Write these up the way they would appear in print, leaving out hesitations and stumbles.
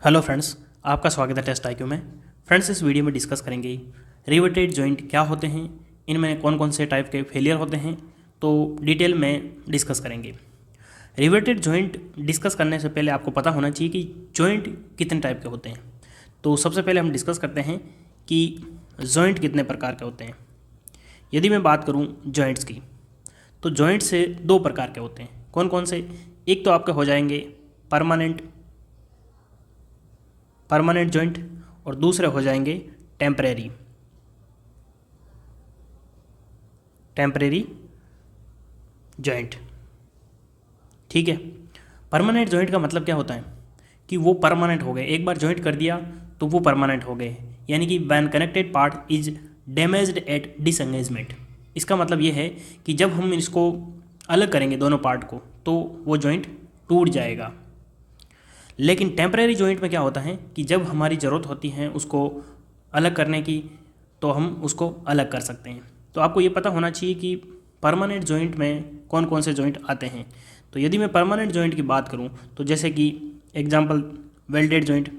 Hello friends, आपका स्वागत है टेस्ट आईक्यू में। फ्रेंड्स, इस वीडियो में डिस्कस करेंगे रिवेटेड जॉइंट क्या होते हैं, इनमें कौन कौन से टाइप के फेलियर होते हैं, तो डिटेल में डिस्कस करेंगे। रिवेटेड जॉइंट डिस्कस करने से पहले आपको पता होना चाहिए कि जॉइंट कितने टाइप के होते हैं। तो सबसे पहले हम डिस्कस करते हैं कि जॉइंट कितने प्रकार के होते हैं। यदि मैं बात करूँ जॉइंट्स की, तो जॉइंट से दो प्रकार के होते हैं। कौन कौन से? एक तो आपके हो जाएंगे परमानेंट जॉइंट और दूसरे हो जाएंगे टेम्परेरी जॉइंट। ठीक है। परमानेंट जॉइंट का मतलब क्या होता है कि वो परमानेंट हो गए, एक बार जॉइंट कर दिया तो वो परमानेंट हो गए, यानी कि when connected part is damaged at disengagement. इसका मतलब ये है कि जब हम इसको अलग करेंगे दोनों पार्ट को तो वो जॉइंट टूट जाएगा। लेकिन टेम्परेरी जॉइंट में क्या होता है कि जब हमारी ज़रूरत होती है उसको अलग करने की तो हम उसको अलग कर सकते हैं। तो आपको ये पता होना चाहिए कि परमानेंट जॉइंट में कौन कौन से जॉइंट आते हैं। तो यदि मैं परमानेंट जॉइंट की बात करूं तो जैसे कि एग्जांपल वेल्डेड जॉइंट,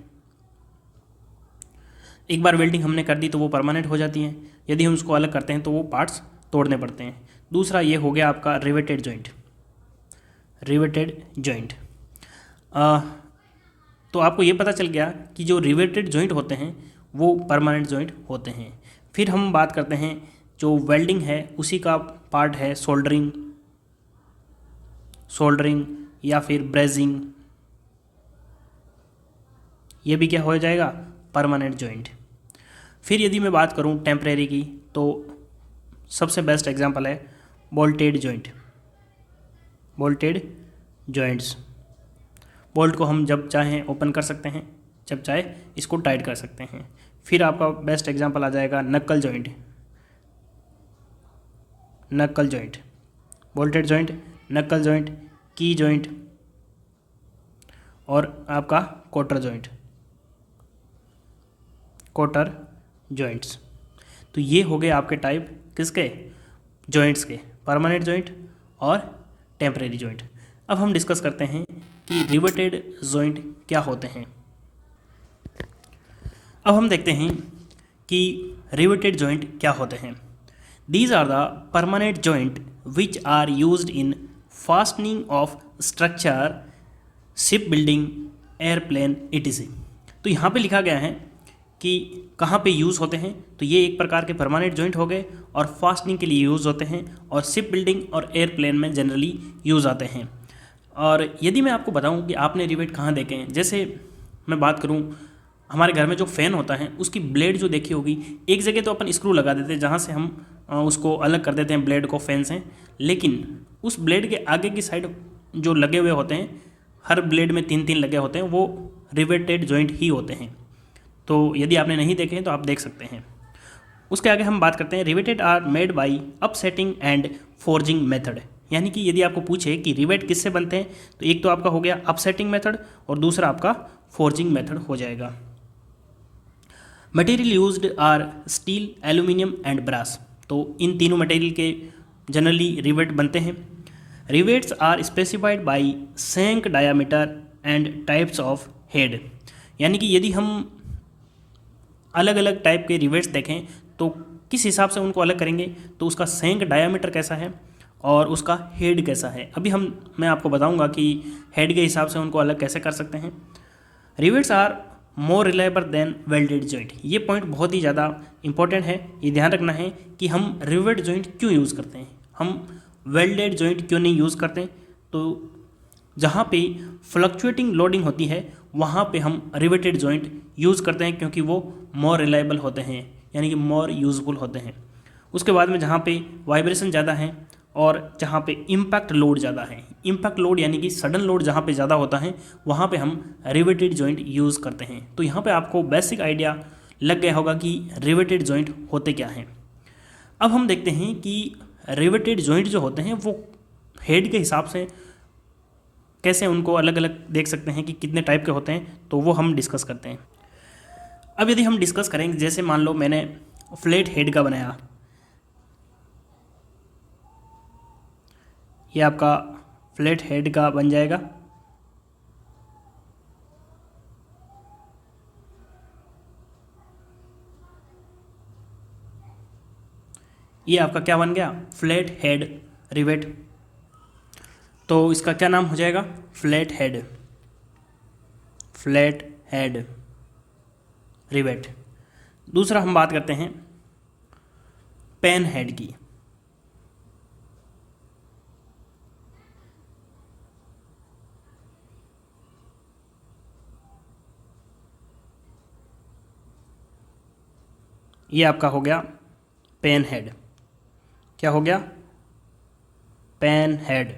एक बार वेल्डिंग हमने कर दी तो वो परमानेंट हो जाती हैं। यदि हम उसको अलग करते हैं तो वो पार्ट्स तोड़ने पड़ते हैं। दूसरा ये हो गया आपका रिवेटेड जॉइंट। तो आपको ये पता चल गया कि जो रिवेटेड जॉइंट होते हैं वो परमानेंट जॉइंट होते हैं। फिर हम बात करते हैं जो वेल्डिंग है उसी का पार्ट है सोल्डरिंग या फिर ब्रेजिंग, ये भी क्या हो जाएगा? Permanent joint. फिर यदि मैं बात करूं टेम्परेरी की तो सबसे बेस्ट एग्जांपल है बोल्टेड जॉइंट्स। बोल्ट को हम जब चाहें ओपन कर सकते हैं, जब चाहे इसको टाइट कर सकते हैं। फिर आपका बेस्ट एग्जांपल आ जाएगा नक्कल जॉइंट, बोल्टेड जॉइंट, नक्कल जॉइंट, की जॉइंट और आपका कोटर जॉइंट्स। तो ये हो गए आपके टाइप किसके? जॉइंट्स के, परमानेंट जॉइंट और टेम्परेरी जॉइंट। अब हम डिस्कस करते हैं कि रिवेटेड जॉइंट क्या होते हैं। अब हम देखते हैं कि रिवेटेड जॉइंट क्या होते हैं। These are the permanent joint which are used in fastening of structure, ship building, airplane etc। तो यहाँ पे लिखा गया है कि कहाँ पे यूज़ होते हैं। तो ये एक प्रकार के परमानेंट जॉइंट हो गए और फास्टनिंग के लिए यूज़ होते हैं और शिप बिल्डिंग और एयरप्लेन में जनरली यूज़ आते हैं। और यदि मैं आपको बताऊं कि आपने रिवेट कहाँ देखे हैं, जैसे मैं बात करूं हमारे घर में जो फ़ैन होता है उसकी ब्लेड जो देखी होगी, एक जगह तो अपन स्क्रू लगा देते हैं जहाँ से हम उसको अलग कर देते हैं ब्लेड को फैन से, लेकिन उस ब्लेड के आगे की साइड जो लगे हुए होते हैं, हर ब्लेड में 3-3 लगे होते हैं, वो रिवेटेड जॉइंट ही होते हैं। तो यदि आपने नहीं देखे हैं तो आप देख सकते हैं। उसके आगे हम बात करते हैं riveted are made by upsetting and forging method. यानी कि यदि आपको पूछे कि रिवेट किससे बनते हैं तो एक तो आपका हो गया अपसेटिंग मेथड और दूसरा आपका फोर्जिंग मेथड हो जाएगा। Material used are steel, aluminium and brass. तो इन तीनों मटेरियल के जनरली रिवेट बनते हैं। Rivets are specified by shank diameter and types of head. यानी कि यदि हम अलग अलग टाइप के रिवेट्स देखें तो किस हिसाब से उनको अलग करेंगे, तो उसका सैंक डायामीटर कैसा है और उसका हेड कैसा है। अभी मैं आपको बताऊंगा कि हेड के हिसाब से उनको अलग कैसे कर सकते हैं। Rivets are more reliable than welded joint. ये पॉइंट बहुत ही ज़्यादा इंपॉर्टेंट है, ये ध्यान रखना है कि हम रिवेट जॉइंट क्यों यूज़ करते हैं, हम वेल्डेड जॉइंट क्यों नहीं यूज़ करते। तो जहाँ पे फ्लक्चुएटिंग लोडिंग होती है वहाँ पे हम रिवेटेड जॉइंट यूज़ करते हैं क्योंकि वो मोर रिलायबल होते हैं, यानी कि मोर यूजफुल होते हैं। उसके बाद में जहाँ पे वाइब्रेशन ज़्यादा है और जहाँ पे इम्पैक्ट लोड ज़्यादा है, इम्पैक्ट लोड यानी कि सडन लोड जहाँ पे ज़्यादा होता है वहाँ पे हम रिवेटेड जॉइंट यूज़ करते हैं। तो यहाँ पे आपको बेसिक आइडिया लग गया होगा कि रिवेटेड जॉइंट होते क्या हैं। अब हम देखते हैं कि रिवेटेड जॉइंट जो होते हैं वो हेड के हिसाब से कैसे उनको अलग अलग देख सकते हैं कि कितने टाइप के होते हैं, तो वो हम डिस्कस करते हैं। अब यदि हम डिस्कस करेंगे, जैसे मान लो मैंने फ्लैट हेड का बनाया, ये आपका फ्लैट हेड का बन जाएगा। ये आपका क्या बन गया, फ्लैट हेड रिवेट। तो इसका क्या नाम हो जाएगा, फ्लैट हेड रिवेट। दूसरा हम बात करते हैं पेन हेड की। ये आपका हो गया पेन हेड। क्या हो गया, पेन हेड।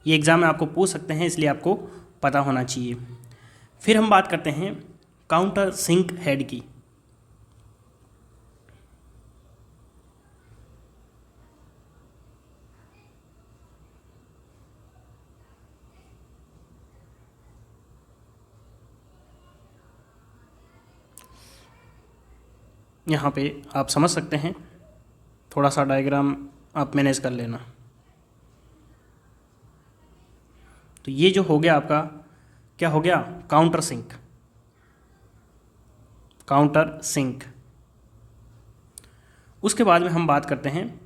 ये एग्ज़ाम में आपको पूछ सकते हैं, इसलिए आपको पता होना चाहिए। फिर हम बात करते हैं काउंटर सिंक हेड की। यहाँ पे आप समझ सकते हैं, थोड़ा सा डायग्राम आप मैनेज कर लेना। तो ये जो हो गया आपका, क्या हो गया, काउंटर सिंक। उसके बाद में हम बात करते हैं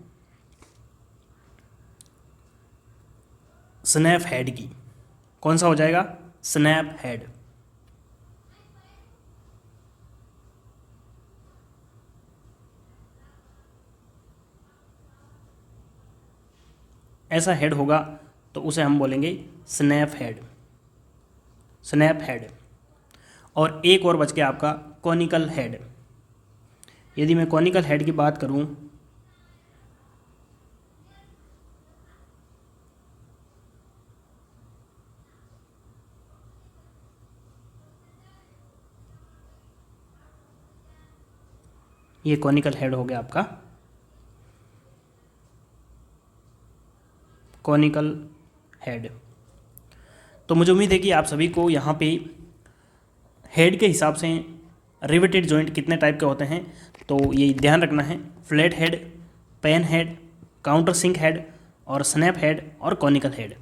स्नैप हेड की। कौन सा हो जाएगा, स्नैप हेड। ऐसा हेड होगा तो उसे हम बोलेंगे स्नैप हेड। और एक और बच गया आपका कॉनिकल हेड। यदि मैं कॉनिकल हेड की बात करूं, ये कॉनिकल हेड हो गया आपका कॉनिकल हेड। तो मुझे उम्मीद है कि आप सभी को यहाँ पे हेड के हिसाब से रिवेटेड जॉइंट कितने टाइप के होते हैं तो ये ध्यान रखना है। Flat head, pan head, countersink head और स्नैप हेड और कॉनिकल हेड।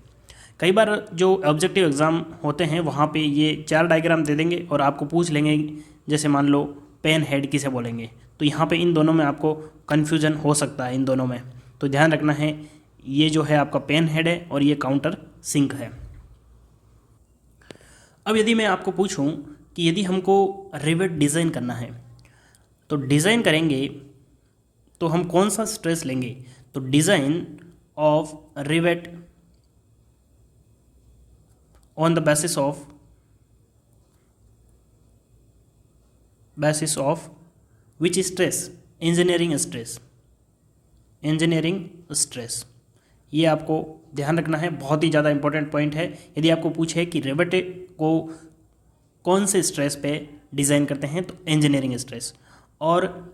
कई बार जो ऑब्जेक्टिव एग्ज़ाम होते हैं वहाँ पे ये 4 डायग्राम दे देंगे और आपको पूछ लेंगे, जैसे मान लो पेन हेड किसे बोलेंगे, तो यहाँ पे इन दोनों में आपको कन्फ्यूज़न हो सकता है इन दोनों में। तो ध्यान रखना है, ये जो है आपका पेन हेड है और ये काउंटर सिंक है। अब यदि मैं आपको पूछूं कि यदि हमको रिवेट डिज़ाइन करना है तो डिज़ाइन करेंगे तो हम कौन सा स्ट्रेस लेंगे, तो design of rivet on the basis of which stress, engineering stress. ये आपको ध्यान रखना है, बहुत ही ज़्यादा इंपॉर्टेंट पॉइंट है। यदि आपको पूछे कि रिवेट को कौन से स्ट्रेस पे डिज़ाइन करते हैं तो इंजीनियरिंग स्ट्रेस। और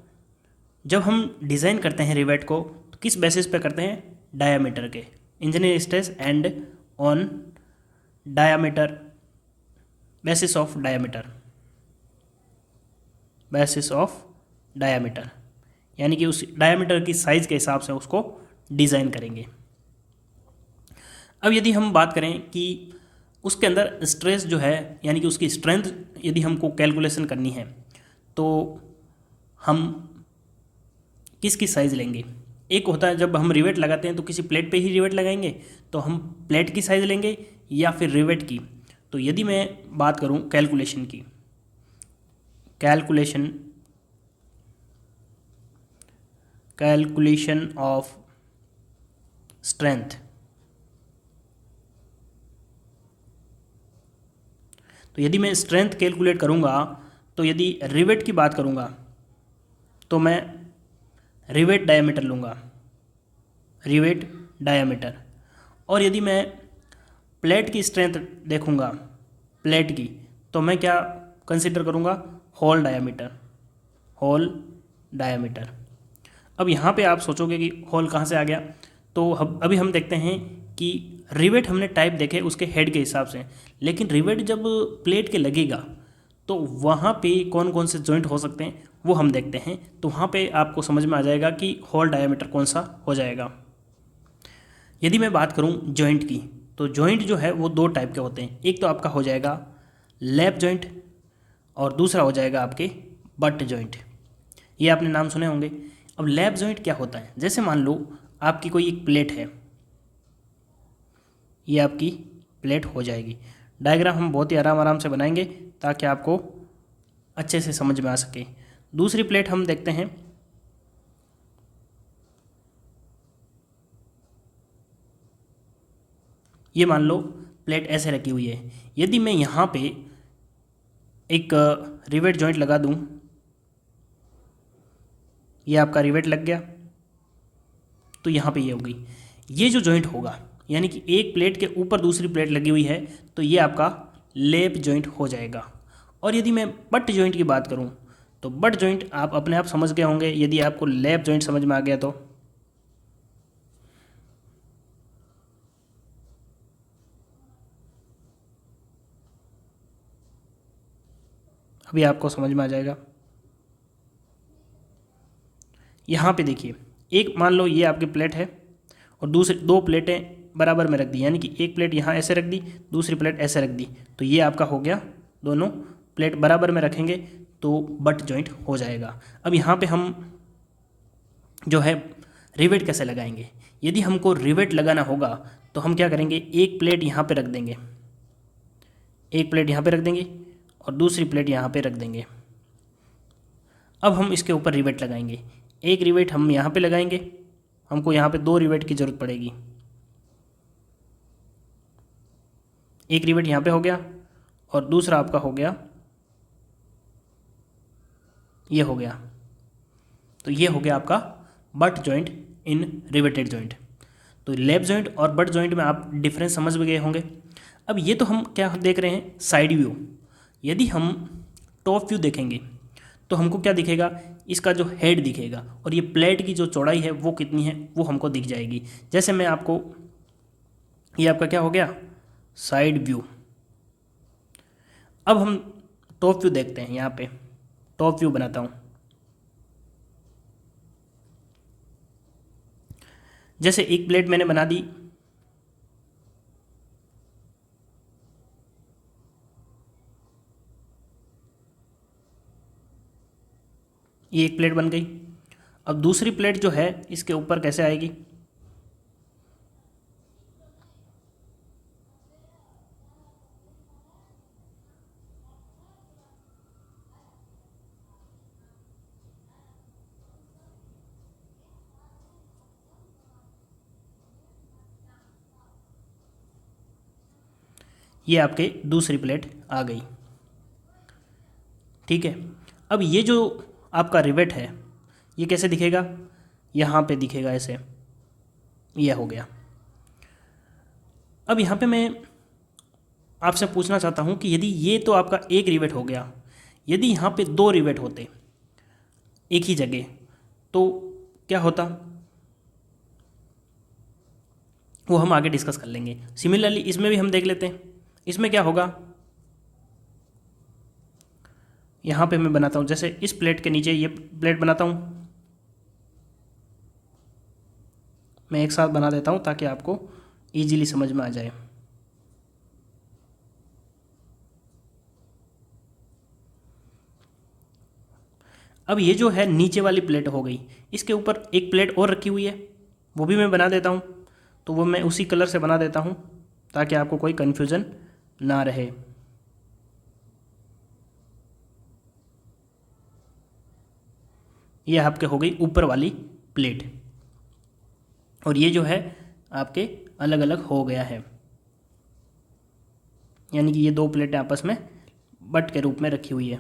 जब हम डिज़ाइन करते हैं रिवेट को तो किस बेसिस पे करते हैं, डायामीटर के, engineering stress and on diameter, basis of diameter, यानी कि उस डायामीटर की साइज़ के हिसाब से उसको डिज़ाइन करेंगे। अब यदि हम बात करें कि उसके अंदर स्ट्रेस जो है यानी कि उसकी स्ट्रेंथ यदि हमको कैलकुलेशन करनी है तो हम किसकी साइज़ लेंगे। एक होता है जब हम रिवेट लगाते हैं तो किसी प्लेट पे ही रिवेट लगाएंगे, तो हम प्लेट की साइज़ लेंगे या फिर रिवेट की। तो यदि मैं बात करूं कैलकुलेशन की, कैलकुलेशन ऑफ स्ट्रेंथ, तो यदि मैं स्ट्रेंथ कैलकुलेट करूंगा तो यदि रिवेट की बात करूंगा तो मैं रिवेट डायमीटर लूँगा, और यदि मैं प्लेट की स्ट्रेंथ देखूंगा प्लेट की, तो मैं क्या कंसिडर करूंगा, होल डायमीटर। अब यहाँ पे आप सोचोगे कि होल कहाँ से आ गया, तो अभी हम देखते हैं कि रिवेट हमने टाइप देखे उसके हेड के हिसाब से, लेकिन रिवेट जब प्लेट के लगेगा तो वहाँ पे कौन कौन से जॉइंट हो सकते हैं वो हम देखते हैं। तो वहाँ पे आपको समझ में आ जाएगा कि होल डायमीटर कौन सा हो जाएगा। यदि मैं बात करूँ जॉइंट की, तो जॉइंट जो है वो 2 टाइप के होते हैं। एक तो आपका हो जाएगा लैप जॉइंट और दूसरा हो जाएगा आपके बट जॉइंट। ये आपने नाम सुने होंगे। अब लैप जॉइंट क्या होता है, जैसे मान लो आपकी कोई एक प्लेट है, ये आपकी प्लेट हो जाएगी। डायग्राम हम बहुत ही आराम आराम से बनाएंगे ताकि आपको अच्छे से समझ में आ सके। दूसरी प्लेट हम देखते हैं, ये मान लो प्लेट ऐसे रखी हुई है। यदि मैं यहाँ पे एक रिवेट जॉइंट लगा दूँ, ये आपका रिवेट लग गया, तो यहाँ पे ये होगी, ये जो जॉइंट होगा यानी कि एक प्लेट के ऊपर दूसरी प्लेट लगी हुई है, तो ये आपका लैप जॉइंट हो जाएगा। और यदि मैं बट जॉइंट की बात करूँ तो बट जॉइंट आप अपने आप समझ गए होंगे, यदि आपको लैप जॉइंट समझ में आ गया तो। अभी आपको समझ में आ जाएगा। यहाँ पे देखिए, एक मान लो ये आपकी प्लेट है और दूसरी दो प्लेटें बराबर में रख दी, यानी कि एक प्लेट यहाँ ऐसे रख दी, दूसरी प्लेट ऐसे रख दी, तो ये आपका हो गया, दोनों प्लेट बराबर में रखेंगे तो बट जॉइंट हो जाएगा। अब यहाँ पे हम जो है रिवेट कैसे लगाएंगे, यदि हमको रिवेट लगाना होगा तो हम क्या करेंगे, एक प्लेट यहाँ पे रख देंगे, एक प्लेट यहाँ पे रख देंगे और दूसरी प्लेट यहाँ पे रख देंगे। अब हम इसके ऊपर रिवेट लगाएंगे, एक रिवेट हम यहाँ पे लगाएंगे, हमको यहाँ पे दो रिवेट की ज़रूरत पड़ेगी। एक रिवेट यहाँ पे हो गया और दूसरा आपका हो गया, ये हो गया, तो ये हो गया आपका बट जॉइंट इन रिवेटेड जॉइंट। तो लैप जॉइंट और बट जॉइंट में आप डिफरेंस समझ गए होंगे। अब ये तो हम क्या देख रहे हैं, साइड व्यू। यदि हम टॉप व्यू देखेंगे तो हमको क्या दिखेगा, इसका जो हेड दिखेगा और ये प्लेट की जो चौड़ाई है वो कितनी है वो हमको दिख जाएगी। जैसे मैं आपको, ये आपका क्या हो गया, साइड व्यू। अब हम टॉप व्यू देखते हैं, यहाँ पे टॉप व्यू बनाता हूँ। जैसे एक प्लेट मैंने बना दी, ये एक प्लेट बन गई। अब दूसरी प्लेट जो है इसके ऊपर कैसे आएगी, ये आपके दूसरी प्लेट आ गई। ठीक है, अब ये जो आपका रिवेट है ये कैसे दिखेगा, यहाँ पे दिखेगा ऐसे, यह हो गया। अब यहाँ पे मैं आपसे पूछना चाहता हूँ कि यदि ये तो आपका एक रिवेट हो गया, यदि यहाँ पे दो रिवेट होते एक ही जगह तो क्या होता, वो हम आगे डिस्कस कर लेंगे। सिमिलरली इसमें भी हम देख लेते हैं, इसमें क्या होगा, यहाँ पे मैं बनाता हूँ, जैसे इस प्लेट के नीचे ये प्लेट बनाता हूँ, मैं एक साथ बना देता हूँ ताकि आपको इजीली समझ में आ जाए। अब ये जो है नीचे वाली प्लेट हो गई, इसके ऊपर एक प्लेट और रखी हुई है, वो भी मैं बना देता हूँ। तो वो मैं उसी कलर से बना देता हूँ ताकि आपको कोई कन्फ्यूज़न ना रहे। ये आपके हो गई ऊपर वाली प्लेट और ये जो है आपके अलग अलग हो गया है, यानी कि ये दो प्लेटें आपस में बट के रूप में रखी हुई है।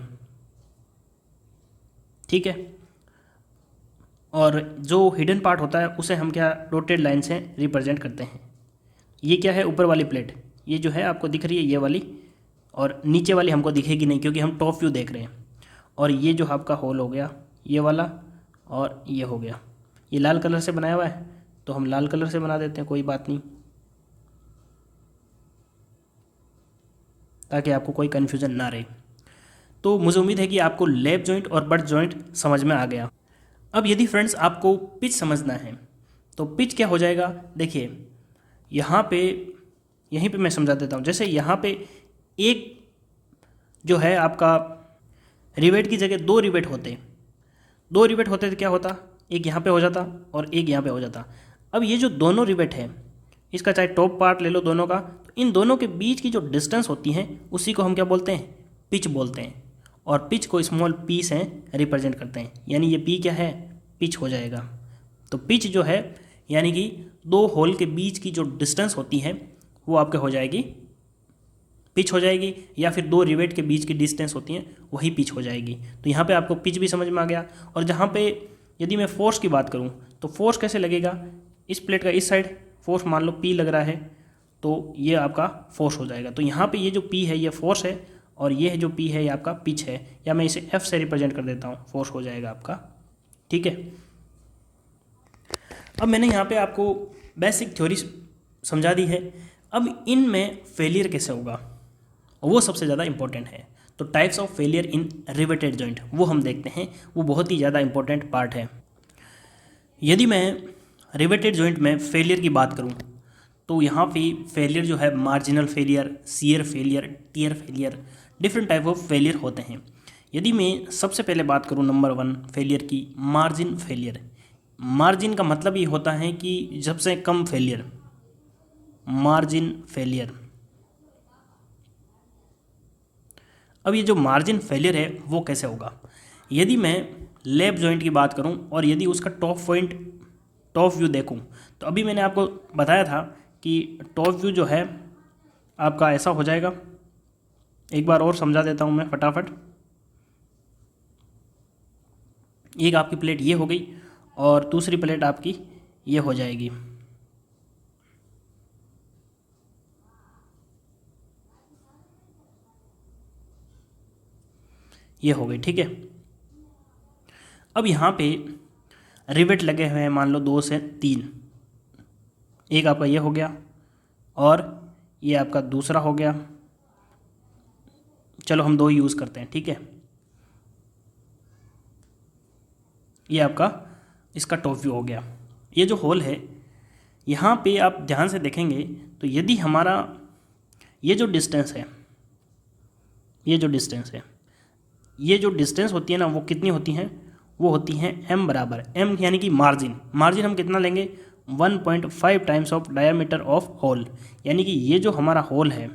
ठीक है, और जो हिडन पार्ट होता है उसे हम क्या डॉटेड लाइन से रिप्रेजेंट करते हैं। ये क्या है, ऊपर वाली प्लेट, ये जो है आपको दिख रही है ये वाली, और नीचे वाली हमको दिखेगी नहीं क्योंकि हम टॉप व्यू देख रहे हैं। और ये जो आपका होल हो गया ये वाला, और ये हो गया, ये लाल कलर से बनाया हुआ है तो हम लाल कलर से बना देते हैं, कोई बात नहीं, ताकि आपको कोई कन्फ्यूज़न ना रहे। तो मुझे उम्मीद है कि आपको लैप जॉइंट और बट जॉइंट समझ में आ गया। अब यदि फ्रेंड्स आपको पिच समझना है तो पिच क्या हो जाएगा, देखिए यहाँ पे, यहीं पे मैं समझा देता हूँ। जैसे यहाँ पे एक जो है आपका रिवेट की जगह दो रिवेट होते, दो रिवेट होते तो क्या होता, एक यहाँ पे हो जाता और एक यहाँ पे हो जाता। अब ये जो दोनों रिवेट है, इसका चाहे टॉप पार्ट ले लो दोनों का, तो इन दोनों के बीच की जो डिस्टेंस होती है उसी को हम क्या बोलते हैं, पिच बोलते हैं। और पिच को स्मॉल पी से रिप्रेजेंट करते हैं, यानी ये पी क्या है, पिच हो जाएगा। तो पिच जो है यानी कि दो होल के बीच की जो डिस्टेंस होती है वो आपके हो जाएगी पिच हो जाएगी, या फिर दो रिवेट के बीच की डिस्टेंस होती है वही पिच हो जाएगी। तो यहाँ पे आपको पिच भी समझ में आ गया। और जहाँ पे यदि मैं फोर्स की बात करूँ तो फोर्स कैसे लगेगा, इस प्लेट का इस साइड फोर्स मान लो पी लग रहा है तो ये आपका फोर्स हो जाएगा। तो यहाँ पे ये जो पी है ये फोर्स है और ये जो पी है ये आपका पिच है, या मैं इसे एफ से रिप्रेजेंट कर देता हूँ, फोर्स हो जाएगा आपका। ठीक है, अब मैंने यहाँ पे आपको बेसिक थ्योरी समझा दी है। अब इनमें फेलियर कैसे होगा वो सबसे ज़्यादा इंपॉर्टेंट है। तो types of failure in riveted joint वो हम देखते हैं, वो बहुत ही ज़्यादा इंपॉर्टेंट पार्ट है। यदि मैं रिवेटेड जॉइंट में फेलियर की बात करूं तो यहाँ पे फेलियर जो है marginal failure, shear failure, tear failure, different type of failure होते हैं। यदि मैं सबसे पहले बात करूं नंबर 1 फेलियर की, मार्जिन फेलियर। मार्जिन का मतलब ये होता है कि सबसे कम फेलियर, मार्जिन फेलियर। अब ये जो मार्जिन फेलियर है वो कैसे होगा, यदि मैं लैप जॉइंट की बात करूं और यदि उसका टॉप व्यू देखूं, तो अभी मैंने आपको बताया था कि टॉप व्यू जो है आपका ऐसा हो जाएगा। एक बार और समझा देता हूं मैं फटाफट। एक आपकी प्लेट ये हो गई और दूसरी प्लेट आपकी ये हो जाएगी। ये हो गई, ठीक है। अब यहाँ पे रिवेट लगे हुए हैं मान लो 2 से 3, एक आपका ये हो गया और ये आपका दूसरा हो गया। चलो हम 2 यूज़ करते हैं, ठीक है। ये आपका इसका टॉप व्यू हो गया। ये जो होल है यहाँ पे आप ध्यान से देखेंगे तो यदि हमारा ये जो डिस्टेंस है, ये जो डिस्टेंस होती है ना वो कितनी होती हैं, वो होती हैं m बराबर, m यानी कि मार्जिन हम कितना लेंगे 1.5 times of diameter of hole, यानी कि ये जो हमारा होल है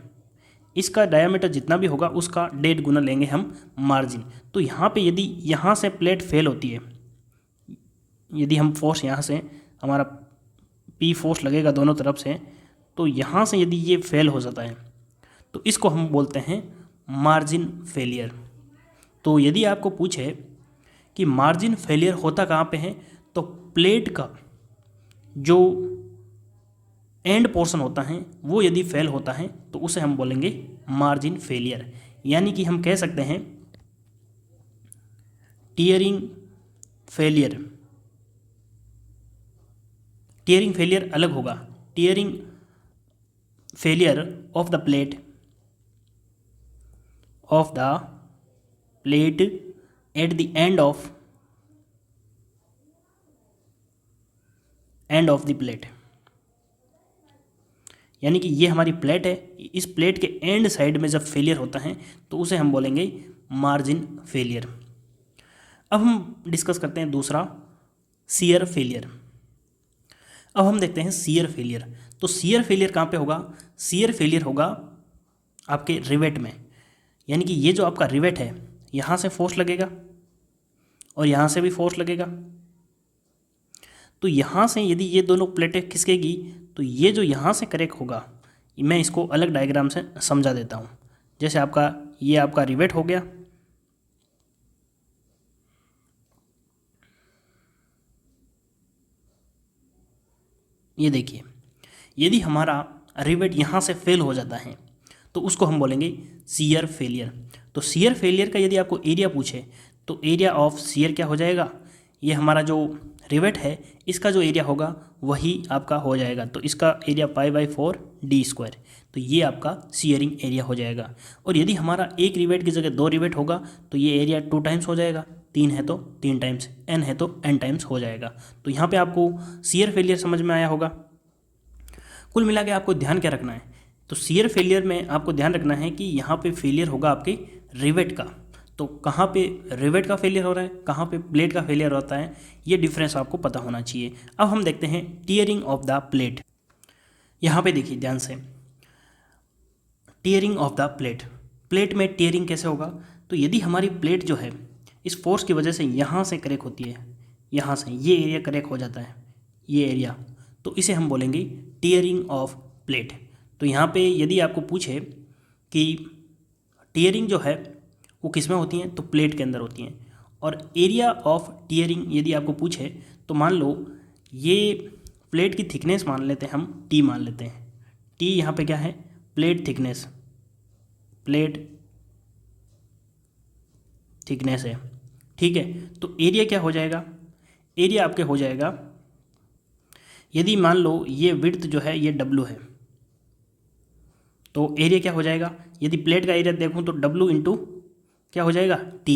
इसका डायामीटर जितना भी होगा उसका 1.5 गुना लेंगे हम मार्जिन। तो यहाँ पे यदि यहाँ से प्लेट फेल होती है, यदि हम फोर्स यहाँ से हमारा P फोर्स लगेगा दोनों तरफ से, तो यहाँ से यदि ये फेल हो जाता है तो इसको हम बोलते हैं मार्जिन फेलियर। तो यदि आपको पूछे कि मार्जिन फेलियर होता कहाँ पे है, तो प्लेट का जो एंड पोर्शन होता है वो यदि फेल होता है तो उसे हम बोलेंगे मार्जिन फेलियर। यानी कि हम कह सकते हैं टियरिंग फेलियर अलग होगा। Tearing failure of the plate at the end of the plate, यानी कि ये हमारी प्लेट है, इस प्लेट के एंड साइड में जब फेलियर होता है तो उसे हम बोलेंगे मार्जिन फेलियर। अब हम डिस्कस करते हैं दूसरा शियर फेलियर। अब हम देखते हैं शियर फेलियर। तो शियर फेलियर कहाँ पे होगा, शियर फेलियर होगा आपके रिवेट में, यानी कि ये जो आपका रिवेट है यहाँ से फोर्स लगेगा और यहाँ से भी फोर्स लगेगा। तो यहाँ से यदि ये दोनों प्लेटें खिसकेगी तो ये जो यहाँ से करेक्ट होगा, मैं इसको अलग डायग्राम से समझा देता हूँ। जैसे ये आपका रिवेट हो गया, ये देखिए यदि हमारा रिवेट यहाँ से फेल हो जाता है तो उसको हम बोलेंगे शियर फेलियर। तो शियर फेलियर का यदि आपको एरिया पूछे तो एरिया ऑफ शियर क्या हो जाएगा, ये हमारा जो रिवेट है इसका जो एरिया होगा वही आपका हो जाएगा। तो इसका एरिया π/4d², तो ये आपका शियरिंग एरिया हो जाएगा। और यदि हमारा एक रिवेट की जगह 2 रिवेट होगा तो ये एरिया 2 टाइम्स हो जाएगा, 3 है तो 3 टाइम्स, n है तो n टाइम्स हो जाएगा। तो यहाँ पे आपको शियर फेलियर समझ में आया होगा। कुल मिला के आपको ध्यान क्या रखना है, तो शियर फेलियर में आपको ध्यान रखना है कि यहाँ पे फेलियर होगा आपके रिवेट का। तो कहाँ पे रिवेट का फेलियर हो रहा है, कहाँ पे प्लेट का फेलियर होता है, ये डिफरेंस आपको पता होना चाहिए। अब हम देखते हैं टीयरिंग ऑफ द प्लेट। यहाँ पे देखिए ध्यान से, tearing of the plate, plate में टीयरिंग कैसे होगा, तो यदि हमारी प्लेट जो है इस फोर्स की वजह से यहाँ से क्रैक होती है, यहाँ से ये एरिया क्रैक हो जाता है, ये एरिया, तो इसे हम बोलेंगे टीयरिंग ऑफ प्लेट। तो यहाँ पे यदि आपको पूछे कि टीयरिंग जो है वो किस में होती हैं, तो प्लेट के अंदर होती हैं। और एरिया ऑफ टीयरिंग यदि आपको पूछे तो मान लो ये प्लेट की थिकनेस मान लेते हैं, हम टी मान लेते हैं। टी यहाँ पे क्या है, प्लेट थिकनेस, प्लेट थिकनेस है, ठीक है। तो एरिया क्या हो जाएगा, एरिया आपके हो जाएगा, यदि मान लो ये विड्थ जो है ये W है, तो एरिया क्या हो जाएगा, यदि प्लेट का एरिया देखूं तो W इंटू क्या हो जाएगा T,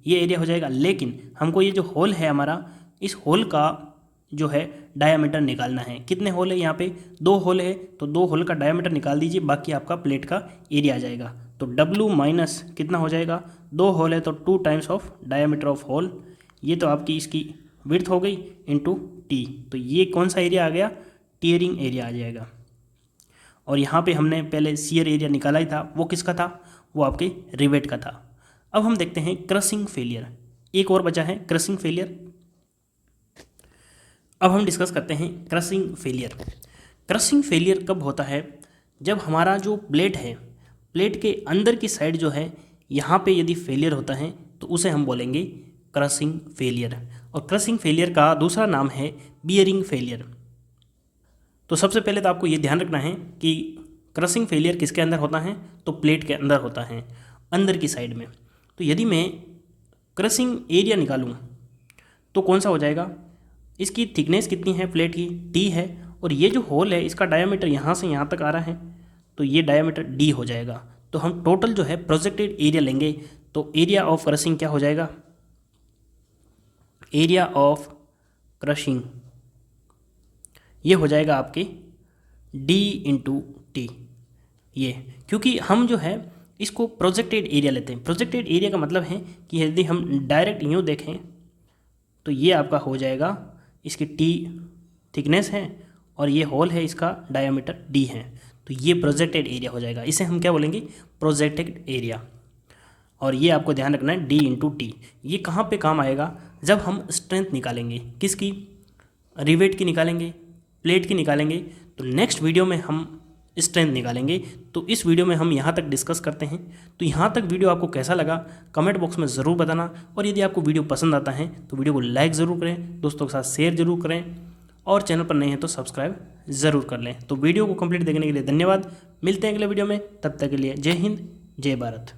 ये एरिया हो जाएगा। लेकिन हमको ये जो होल है हमारा, इस होल का जो है डायामीटर निकालना है। कितने होल है, यहाँ पे 2 होल है, तो 2 होल का डायामीटर निकाल दीजिए, बाकी आपका प्लेट का एरिया आ जाएगा। तो W माइनस कितना हो जाएगा, 2 होल है तो 2 times of diameter of hole, ये तो आपकी इसकी विड्थ हो गई इंटू T। तो ये कौन सा एरिया आ गया, टीयरिंग एरिया आ जाएगा। और यहाँ पे हमने पहले शियर एरिया निकाला ही था, वो किसका था, वो आपके रिवेट का था। अब हम देखते हैं क्रशिंग फेलियर, एक और बचा है क्रशिंग फेलियर। अब हम डिस्कस करते हैं क्रशिंग फेलियर। क्रशिंग फेलियर कब होता है, जब हमारा जो प्लेट है, प्लेट के अंदर की साइड जो है यहाँ पे यदि फेलियर होता है तो उसे हम बोलेंगे क्रशिंग फेलियर। और क्रशिंग फेलियर का दूसरा नाम है बियरिंग फेलियर। तो सबसे पहले तो आपको ये ध्यान रखना है कि क्रशिंग फेलियर किसके अंदर होता है, तो प्लेट के अंदर होता है, अंदर की साइड में। तो यदि मैं क्रशिंग एरिया निकालूं तो कौन सा हो जाएगा, इसकी थिकनेस कितनी है प्लेट की, टी है, और ये जो होल है इसका डायामीटर यहाँ से यहाँ तक आ रहा है, तो ये डायामीटर डी हो जाएगा। तो हम टोटल जो है प्रोजेक्टेड एरिया लेंगे, तो एरिया ऑफ क्रशिंग क्या हो जाएगा, एरिया ऑफ क्रशिंग ये हो जाएगा आपके डी इंटू टी। ये क्योंकि हम जो है इसको प्रोजेक्टेड एरिया लेते हैं। प्रोजेक्टेड एरिया का मतलब है कि यदि हम डायरेक्ट यूँ देखें तो ये आपका हो जाएगा, इसकी टी थिकनेस है और ये होल है, इसका डायामीटर डी है, तो ये प्रोजेक्टेड एरिया हो जाएगा। इसे हम क्या बोलेंगे, प्रोजेक्टेड एरिया। और ये आपको ध्यान रखना है डी इंटू टी। ये कहाँ पे काम आएगा, जब हम स्ट्रेंथ निकालेंगे, किसकी, रिवेट की निकालेंगे, प्लेट की निकालेंगे। तो नेक्स्ट वीडियो में हम स्ट्रेंथ निकालेंगे। तो इस वीडियो में हम यहाँ तक डिस्कस करते हैं। तो यहाँ तक वीडियो आपको कैसा लगा कमेंट बॉक्स में ज़रूर बताना, और यदि आपको वीडियो पसंद आता है तो वीडियो को लाइक ज़रूर करें, दोस्तों के साथ शेयर ज़रूर करें, और चैनल पर नए हैं तो सब्सक्राइब ज़रूर कर लें। तो वीडियो को कंप्लीट देखने के लिए धन्यवाद। मिलते हैं अगले वीडियो में, तब तक के लिए जय हिंद जय भारत।